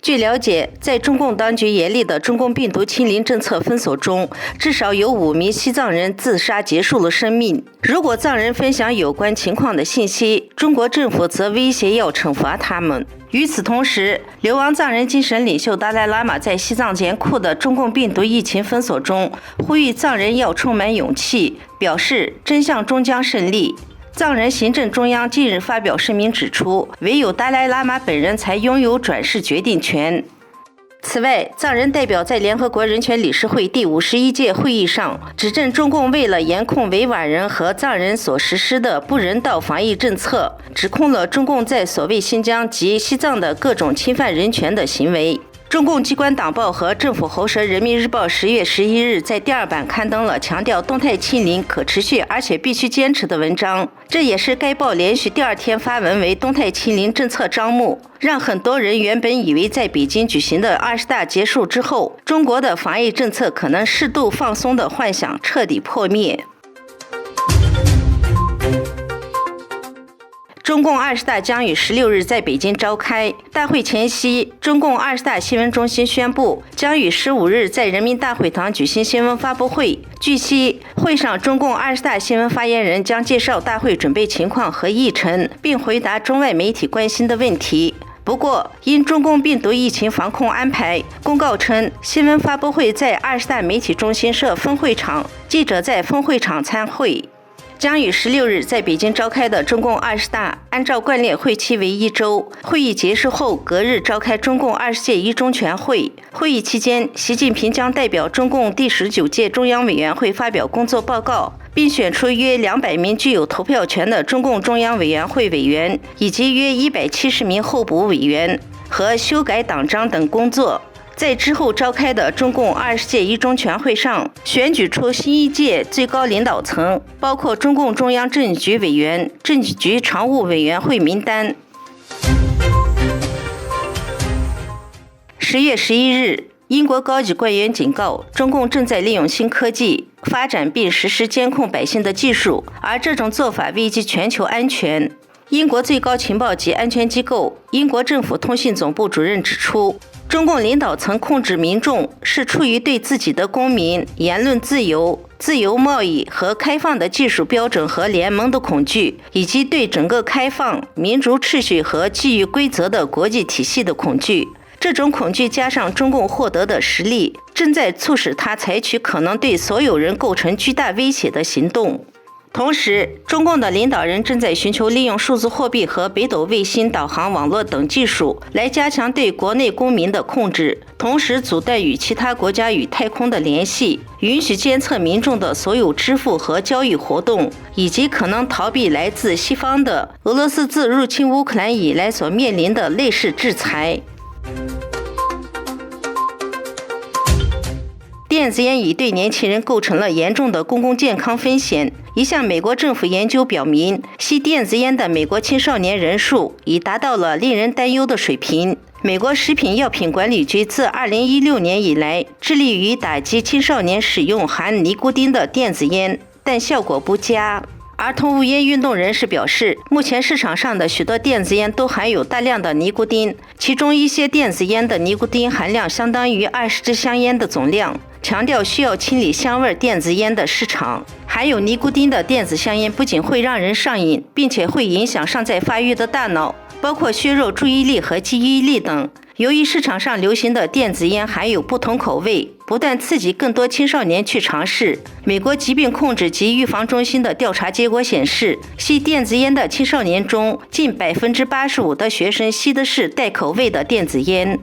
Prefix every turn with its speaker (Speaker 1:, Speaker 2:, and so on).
Speaker 1: 据了解，在中共当局严厉的中共病毒清零政策封锁中，至少有5名西藏人自杀结束了生命。如果藏人分享有关情况的信息，中国政府则威胁要惩罚他们。与此同时，流亡藏人精神领袖达赖喇嘛在西藏严酷的中共病毒疫情封锁中，呼吁藏人要充满勇气，表示真相终将胜利。藏人行政中央近日发表声明指出，唯有达赖喇嘛本人才拥有转世决定权。此外，藏人代表在联合国人权理事会第51届会议上指证中共为了严控维吾尔人和藏人所实施的不人道防疫政策，指控了中共在所谓新疆及西藏的各种侵犯人权的行为。中共机关党报和政府喉舌《人民日报》10月11日在第2版刊登了强调动态清零可持续而且必须坚持的文章，这也是该报连续第2天发文为动态清零政策招募，让很多人原本以为在北京举行的20大结束之后，中国的防疫政策可能适度放松的幻想彻底破灭。中共20大将于16日在北京召开。大会前夕，中共20大新闻中心宣布，将于15日在人民大会堂举行新闻发布会。据悉，会上中共20大新闻发言人将介绍大会准备情况和议程，并回答中外媒体关心的问题。不过，因中共病毒疫情防控安排，公告称新闻发布会在20大媒体中心设分会场，记者在分会场参会。将于16日在北京召开的中共20大，按照惯例会期为1周。会议结束后，隔日召开中共20届一中全会。会议期间，习近平将代表中共第19届中央委员会发表工作报告，并选出约200名具有投票权的中共中央委员会委员，以及约170名候补委员和修改党章等工作。在之后召开的中共20届一中全会上，选举出新一届最高领导层，包括中共中央政治局委员、政治局常务委员会名单。10月11日，英国高级官员警告，中共正在利用新科技发展并实施监控百姓的技术，而这种做法危及全球安全。英国最高情报及安全机构英国政府通信总部主任指出，中共领导层控制民众是出于对自己的公民、言论自由、自由贸易和开放的技术标准和联盟的恐惧，以及对整个开放、民主秩序和基于规则的国际体系的恐惧。这种恐惧加上中共获得的实力，正在促使他采取可能对所有人构成巨大威胁的行动。同时，中共的领导人正在寻求利用数字货币和北斗卫星导航网络等技术来加强对国内公民的控制，同时阻断与其他国家与太空的联系，允许监测民众的所有支付和交易活动，以及可能逃避来自西方的俄罗斯自入侵乌克兰以来所面临的类似制裁。电子烟已对年轻人构成了严重的公共健康风险。一项美国政府研究表明，吸电子烟的美国青少年人数已达到了令人担忧的水平。美国食品药品管理局自2016年以来致力于打击青少年使用含尼古丁的电子烟，但效果不佳。儿童无烟运动人士表示，目前市场上的许多电子烟都含有大量的尼古丁，其中一些电子烟的尼古丁含量相当于20支香烟的总量，强调需要清理香味电子烟的市场。含有尼古丁的电子香烟不仅会让人上瘾，并且会影响尚在发育的大脑，包括削弱注意力和记忆力等。由于市场上流行的电子烟含有不同口味，不断刺激更多青少年去尝试。美国疾病控制及预防中心的调查结果显示，吸电子烟的青少年中，近85%的学生吸的是带口味的电子烟。